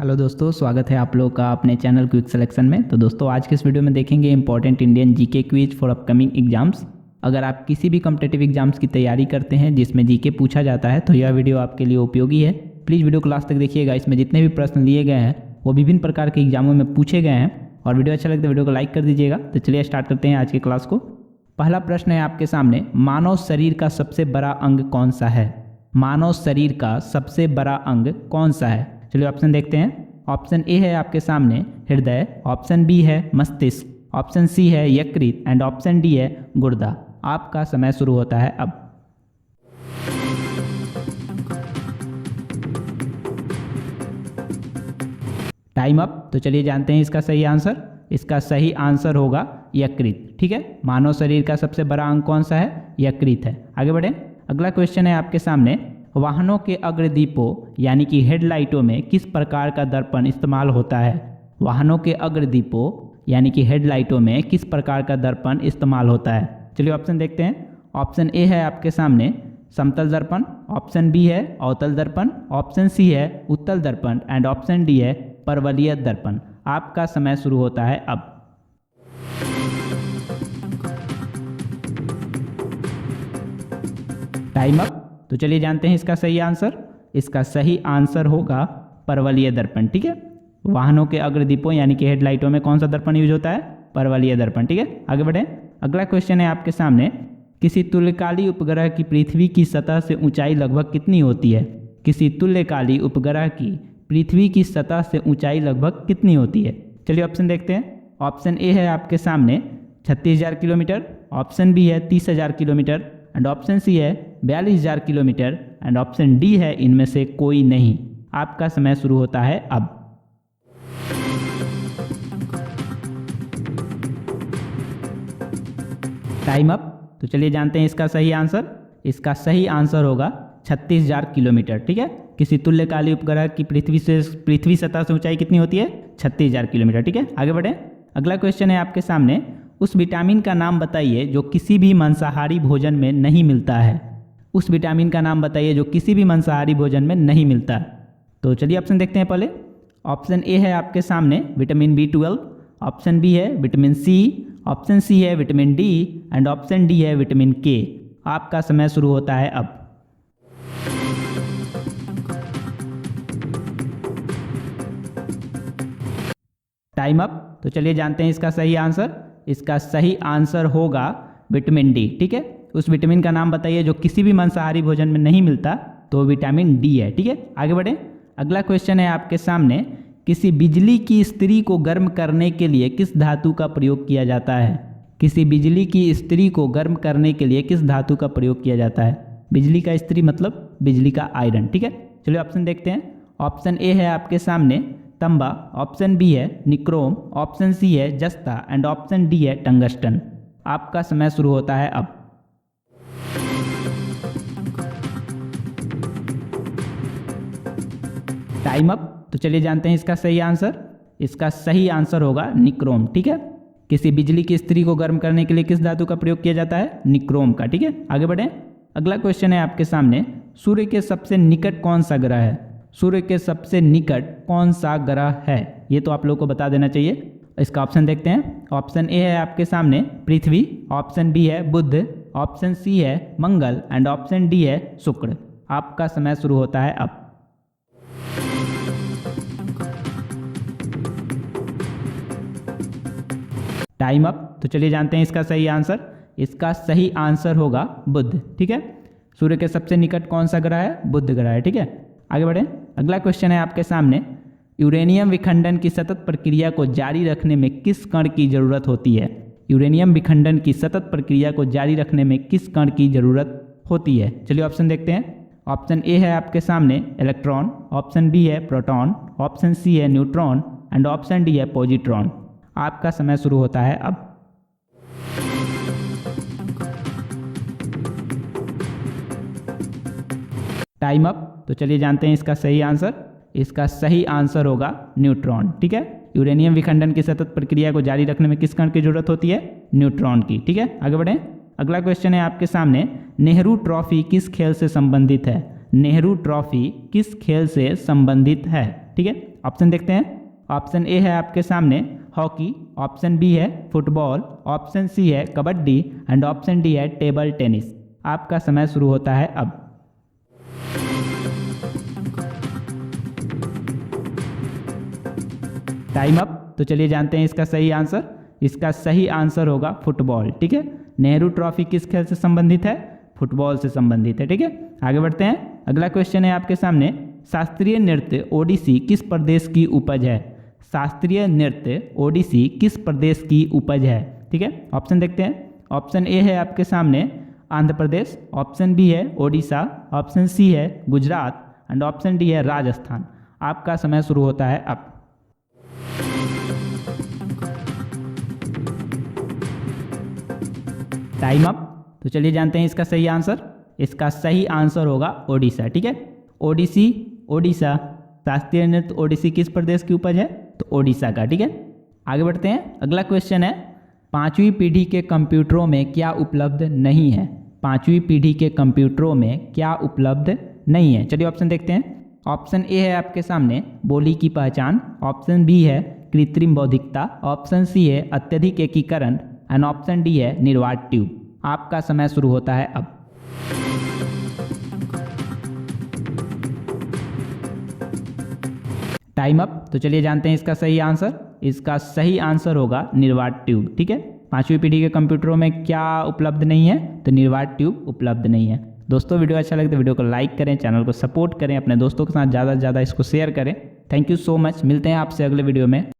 Hello दोस्तों, स्वागत है आप लोगों का अपने चैनल क्विक सिलेक्शन में। तो दोस्तों आज के इस वीडियो में देखेंगे important Indian GK quiz for upcoming exams. अगर आप किसी भी कॉम्पिटिटिव एग्जाम्स की तैयारी करते हैं जिसमें जीके पूछा जाता है तो यह वीडियो आपके लिए उपयोगी है। प्लीज़ वीडियो को लास्ट तक देखिएगा। इसमें जितने भी प्रश्न लिए गए हैं वो विभिन्न प्रकार के एग्जामों में पूछे गए हैं। और वीडियो अच्छा लगता है वीडियो को लाइक कर दीजिएगा। तो चलिए स्टार्ट करते हैं आज के क्लास को। पहला प्रश्न है आपके सामने, मानव शरीर का सबसे बड़ा अंग कौन सा है? मानव शरीर का सबसे बड़ा अंग कौन सा है? चलिए ऑप्शन देखते हैं। ऑप्शन ए है आपके सामने हृदय, ऑप्शन बी है मस्तिष्क, ऑप्शन सी है यकृत एंड ऑप्शन डी है गुर्दा। आपका समय शुरू होता है अब। Time up. तो चलिए जानते हैं इसका सही आंसर। इसका सही आंसर होगा यकृत। ठीक है, मानव शरीर का सबसे बड़ा अंग कौन सा है? यकृत है। आगे बढ़े। अगला क्वेश्चन है आपके सामने, वाहनों के अग्रदीपों यानी कि हेडलाइटों में किस प्रकार का दर्पण इस्तेमाल होता है? वाहनों के अग्रदीपों यानी कि हेडलाइटों में किस प्रकार का दर्पण इस्तेमाल होता है? चलिए ऑप्शन देखते हैं। ऑप्शन ए है आपके सामने समतल दर्पण, ऑप्शन बी है अवतल दर्पण, ऑप्शन सी है उत्तल दर्पण एंड ऑप्शन डी है परवलयिक दर्पण। आपका समय शुरू होता है अब। Time up. तो चलिए जानते हैं इसका सही आंसर। इसका सही आंसर होगा परवलयिक दर्पण। ठीक है, वाहनों के अग्रदीपों यानी कि हेडलाइटों में कौन सा दर्पण यूज होता है? परवलयिक दर्पण। ठीक है, आगे बढ़े। अगला क्वेश्चन है आपके सामने, किसी तुल्यकाली उपग्रह की पृथ्वी की सतह से ऊंचाई लगभग कितनी होती है? किसी तुल्यकाली उपग्रह की पृथ्वी की सतह से ऊंचाई लगभग कितनी होती है? चलिए ऑप्शन देखते हैं। ऑप्शन ए है आपके सामने 36,000 किलोमीटर, ऑप्शन बी है 30,000 किलोमीटर एंड ऑप्शन सी है 42,000 किलोमीटर एंड ऑप्शन डी है इनमें से कोई नहीं। आपका समय शुरू होता है अब। Time up. तो चलिए जानते हैं इसका सही आंसर। इसका सही आंसर होगा 36,000 किलोमीटर। ठीक है, किसी तुल्यकाली उपग्रह की पृथ्वी सतह से ऊंचाई कितनी होती है? 36,000 किलोमीटर। ठीक है, आगे बढ़े। अगला क्वेश्चन है आपके सामने, उस विटामिन का नाम बताइए जो किसी भी मांसाहारी भोजन में नहीं मिलता है। उस विटामिन का नाम बताइए जो किसी भी मांसाहारी भोजन में नहीं मिलता। तो चलिए ऑप्शन देखते हैं पहले। ऑप्शन ए है आपके सामने विटामिन B12, ऑप्शन बी है विटामिन सी, ऑप्शन सी है vitamin D and option D है विटामिन के। आपका समय शुरू होता है अब। Time up. तो चलिए जानते हैं इसका सही आंसर। इसका सही आंसर होगा विटामिन डी। ठीक है, उस विटामिन का नाम बताइए जो किसी भी मांसाहारी भोजन में नहीं मिलता, तो विटामिन डी है। ठीक है, आगे बढ़े। अगला क्वेश्चन है आपके सामने, किसी बिजली की इस्त्री को गर्म करने के लिए किस धातु का प्रयोग किया जाता है? किसी बिजली की इस्त्री को गर्म करने के लिए किस धातु का प्रयोग किया जाता है? बिजली का इस्त्री मतलब बिजली का आयरन। ठीक है, चलिए ऑप्शन देखते हैं। ऑप्शन ए है आपके सामने तांबा, ऑप्शन बी है निक्रोम, ऑप्शन सी है जस्ता एंड ऑप्शन डी है टंगस्टन। आपका समय शुरू होता है अब। Time up. तो चलिए जानते हैं इसका सही आंसर। इसका सही आंसर होगा निक्रोम। ठीक है, किसी बिजली की इस्त्री को गर्म करने के लिए किस धातु का प्रयोग किया जाता है? निक्रोम का। ठीक है, आगे बढ़ें। अगला क्वेश्चन है आपके सामने, सूर्य के सबसे निकट कौन सा ग्रह है? सूर्य के सबसे निकट कौन सा ग्रह है? ये तो आप लोगों को बता देना चाहिए। इसका ऑप्शन देखते हैं। ऑप्शन ए है आपके सामने पृथ्वी, ऑप्शन बी है बुध, ऑप्शन सी है मंगल एंड ऑप्शन डी है शुक्र। आपका समय शुरू होता है अब। Time up. तो चलिए जानते हैं इसका सही आंसर। इसका सही आंसर होगा बुध। ठीक है, सूर्य के सबसे निकट कौन सा ग्रह है? बुध ग्रह है। ठीक है, आगे बढ़ें। अगला क्वेश्चन है आपके सामने, यूरेनियम विखंडन की सतत प्रक्रिया को जारी रखने में किस कण की जरूरत होती है? यूरेनियम विखंडन की सतत प्रक्रिया को जारी रखने में किस कण की जरूरत होती है? चलिए ऑप्शन देखते हैं। ऑप्शन ए है आपके सामने इलेक्ट्रॉन, ऑप्शन बी है प्रोटॉन, ऑप्शन सी है न्यूट्रॉन एंड ऑप्शन डी है पॉजिट्रॉन। आपका समय शुरू होता है अब। Time up. तो चलिए जानते हैं इसका सही आंसर। इसका सही आंसर होगा न्यूट्रॉन। ठीक है, यूरेनियम विखंडन की सतत प्रक्रिया को जारी रखने में किस कण की जरूरत होती है? न्यूट्रॉन की। ठीक है, आगे बढ़ें। अगला क्वेश्चन है आपके सामने, नेहरू ट्रॉफी किस खेल से संबंधित है? नेहरू ट्रॉफी किस खेल से संबंधित है? ठीक है। ऑप्शन देखते हैं। ऑप्शन ए है आपके सामने हॉकी, ऑप्शन बी है फुटबॉल, ऑप्शन सी है कबड्डी एंड ऑप्शन डी है टेबल टेनिस। आपका समय शुरू होता है अब। Time up. तो चलिए जानते हैं इसका सही आंसर। इसका सही आंसर होगा फुटबॉल, ठीक है। नेहरू ट्रॉफी किस खेल से संबंधित है? फुटबॉल से संबंधित है, ठीक है। आगे बढ़ते हैं। अगला क्वेश्चन है आपके सामने, शास्त्रीय नृत्य ओडिसी किस प्रदेश की उपज है? शास्त्रीय नृत्य ओडिसी किस प्रदेश की उपज है? ठीक है। ऑप्शन देखते हैं। ऑप्शन ए है आपके सामने आंध्र प्रदेश, ऑप्शन बी है ओडिशा, ऑप्शन सी है गुजरात एंड ऑप्शन डी है राजस्थान। आपका समय शुरू होता है अब। Time up. तो चलिए जानते हैं इसका सही आंसर। इसका सही आंसर होगा ओडिशा, ठीक है। ओडिसी, ओडिशा, शास्त्रीय नृत्य ओडिसी किस प्रदेश की उपज है? तो ओडिशा का, ठीक है। आगे बढ़ते हैं। अगला क्वेश्चन है, पांचवी पीढ़ी के कंप्यूटरों में क्या उपलब्ध नहीं है? पांचवी पीढ़ी के कंप्यूटरों में क्या उपलब्ध नहीं है? चलिए ऑप्शन देखते हैं। ऑप्शन ए है आपके सामने बोली की पहचान, ऑप्शन बी है कृत्रिम बौद्धिकता, ऑप्शन सी है अत्यधिक एकीकरण एंड ऑप्शन डी है निर्वात ट्यूब। आपका समय शुरू होता है अब। Time up. तो चलिए जानते हैं इसका सही आंसर। इसका सही आंसर होगा निर्वात ट्यूब, ठीक है। पांचवी पीढ़ी के कंप्यूटरों में क्या उपलब्ध नहीं है? तो निर्वात ट्यूब उपलब्ध नहीं है। दोस्तों वीडियो अच्छा लगे तो वीडियो को लाइक करें, चैनल को सपोर्ट करें, अपने दोस्तों के साथ ज़्यादा से ज़्यादा इसको शेयर करें। Thank you so much. मिलते हैं आपसे अगले वीडियो में।